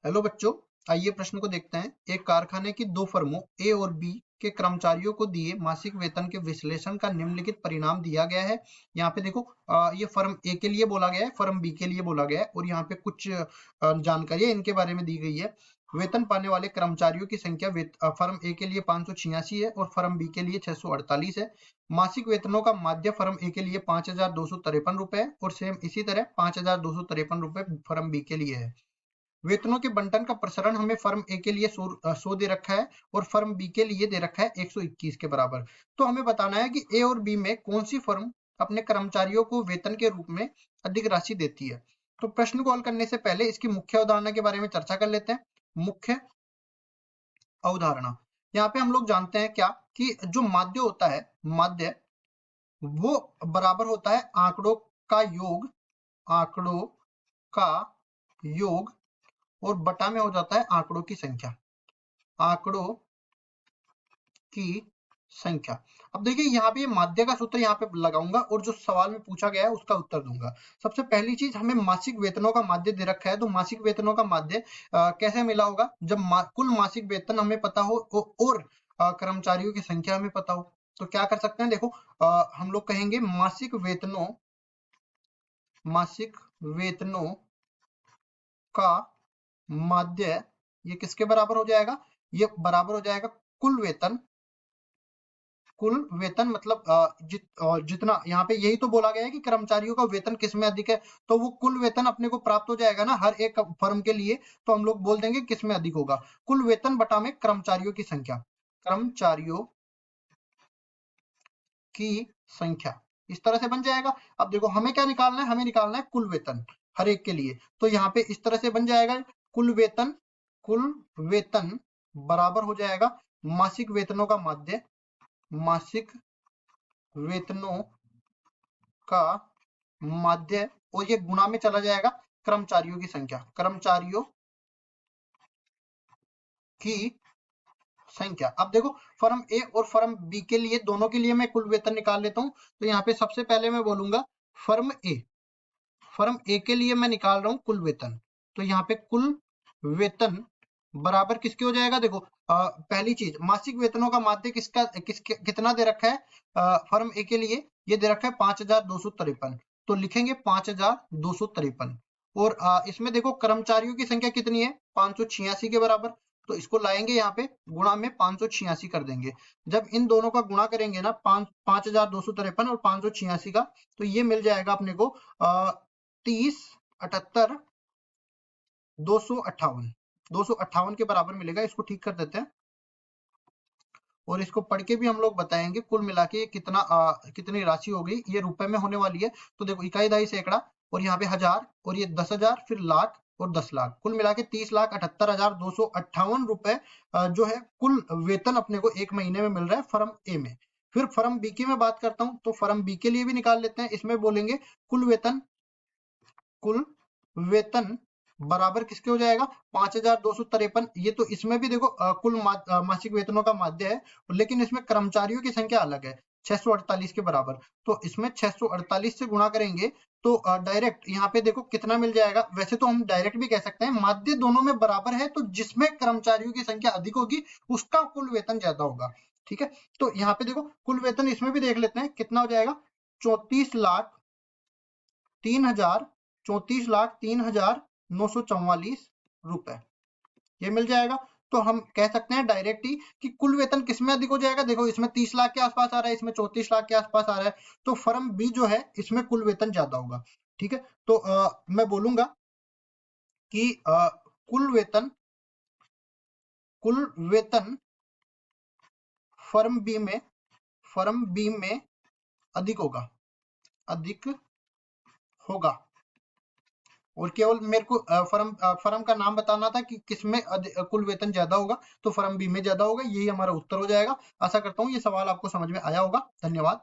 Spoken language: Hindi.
हेलो बच्चों, आइए प्रश्न को देखते हैं। एक कारखाने की दो फर्मों ए और बी के कर्मचारियों को दिए मासिक वेतन के विश्लेषण का निम्नलिखित परिणाम दिया गया है। यहाँ पे देखो, ये फर्म ए के लिए बोला गया है, फर्म बी के लिए बोला गया है, और यहाँ पे कुछ जानकारी इनके बारे में दी गई है। वेतन पाने वाले कर्मचारियों की संख्या फर्म ए के लिए 586 है और फर्म बी के लिए 648 है। मासिक वेतनों का माध्य फर्म ए के लिए 5,253 रुपए है और सेम इसी तरह 5,253 रुपए फर्म बी के लिए है। वेतनों के बंटन का प्रसरण हमें फर्म ए के लिए 100 दे रखा है और फर्म बी के लिए दे रखा है 121 के बराबर। तो हमें बताना है कि ए और बी में कौन सी फर्म अपने कर्मचारियों को वेतन के रूप में अधिक राशि देती है। तो प्रश्न को हल करने से पहले इसकी मुख्य अवधारणा के बारे में चर्चा कर लेते हैं। मुख्य अवधारणा, यहाँ पे हम लोग जानते हैं क्या कि जो माध्य होता है, माध्य वो बराबर होता है आंकड़ों का योग, आंकड़ों का योग, और बटा में हो जाता है आंकड़ों की संख्या, आंकड़ों की संख्या। अब देखिए यहाँ पे माध्य का सूत्र यहाँ पे लगाऊंगा और जो सवाल में पूछा गया है उसका उत्तर दूंगा। सबसे पहली चीज, हमें मासिक वेतनों का माध्य दे रखा है, तो मासिक वेतनों का माध्य कैसे मिला होगा, जब कुल मासिक वेतन हमें पता हो और कर्मचारियों की संख्या हमें पता हो। तो क्या कर सकते हैं, देखो हम लोग कहेंगे मासिक वेतनों का माध्य ये किसके बराबर हो जाएगा, ये बराबर हो जाएगा कुल वेतन, मतलब जितना यहाँ पे यही तो बोला गया है कि कर्मचारियों का वेतन किसमें अधिक है, तो वो कुल वेतन अपने को प्राप्त हो जाएगा ना हर एक फर्म के लिए। तो हम लोग बोल देंगे किसमें अधिक होगा, कुल वेतन बटा में कर्मचारियों की संख्या, कर्मचारियों की संख्या, इस तरह से बन जाएगा। अब देखो हमें क्या निकालना है, हमें निकालना है कुल वेतन हर एक के लिए। तो यहाँ पे इस तरह से बन जाएगा, कुल वेतन बराबर हो जाएगा मासिक वेतनों का माध्य, मासिक वेतनों का माध्य, और ये गुणा में चला जाएगा कर्मचारियों की संख्या, कर्मचारियों की संख्या। अब देखो फर्म ए और फर्म बी के लिए, दोनों के लिए मैं कुल वेतन निकाल लेता हूं। तो यहाँ पे सबसे पहले मैं बोलूंगा फर्म ए के लिए मैं निकाल रहा हूं कुल वेतन। तो यहाँ पे कुल वेतन बराबर किसके हो जाएगा, देखो पहली चीज मासिक वेतनों का माध्य कितना दे रखा है, फर्म ए के लिए ये दे रखा है 5,253। तो लिखेंगे 5,253, और इसमें देखो कर्मचारियों की संख्या कितनी है, 586 के बराबर। तो इसको लाएंगे यहाँ पे गुणा में 586 कर देंगे। जब इन दोनों का गुणा करेंगे ना 5,253 और 586 का, तो ये मिल जाएगा अपने को 30, 78, 258 के बराबर मिलेगा। इसको ठीक कर देते हैं और इसको पढ़ के भी हम लोग बताएंगे कुल मिला के कितनी राशि हो गई, ये रुपए में होने वाली है। तो देखो इकाई दहाई सैकड़ा, और यहाँ पे हजार, और ये 10,000, फिर लाख और 10 लाख, कुल मिला के 30,78,258 रुपए जो है कुल वेतन अपने को एक महीने में मिल रहा है फर्म ए में। फिर फर्म बी की मैं बात करता हूँ, तो फर्म बी के लिए भी निकाल लेते हैं। इसमें बोलेंगे कुल वेतन बराबर किसके हो जाएगा, 5,253। ये तो इसमें भी देखो मासिक वेतनों का माध्य है, लेकिन इसमें कर्मचारियों की संख्या अलग है 648 के बराबर। तो इसमें 648 से गुणा करेंगे तो डायरेक्ट यहाँ पे देखो कितना मिल जाएगा। वैसे तो हम डायरेक्ट भी कह सकते हैं माध्य दोनों में बराबर है, तो जिसमें कर्मचारियों की संख्या अधिक होगी उसका कुल वेतन ज्यादा होगा। ठीक है, तो यहाँ पे देखो कुल वेतन इसमें भी देख लेते हैं कितना हो जाएगा, 34,03,944 रुपए, ये मिल जाएगा। तो हम कह सकते हैं डायरेक्ट ही कि कुल वेतन किसमें अधिक हो जाएगा, देखो इसमें 30 लाख के आसपास आ रहा है, इसमें 34 लाख के आसपास आ रहा है, तो फर्म बी जो है इसमें कुल वेतन ज्यादा होगा। ठीक है, तो मैं बोलूंगा कि कुल वेतन फर्म बी में अधिक होगा। और केवल मेरे को फर्म का नाम बताना था कि किसमें कुल वेतन ज्यादा होगा, तो फर्म बी में ज्यादा होगा। यही हमारा उत्तर हो जाएगा। आशा करता हूँ ये सवाल आपको समझ में आया होगा। धन्यवाद।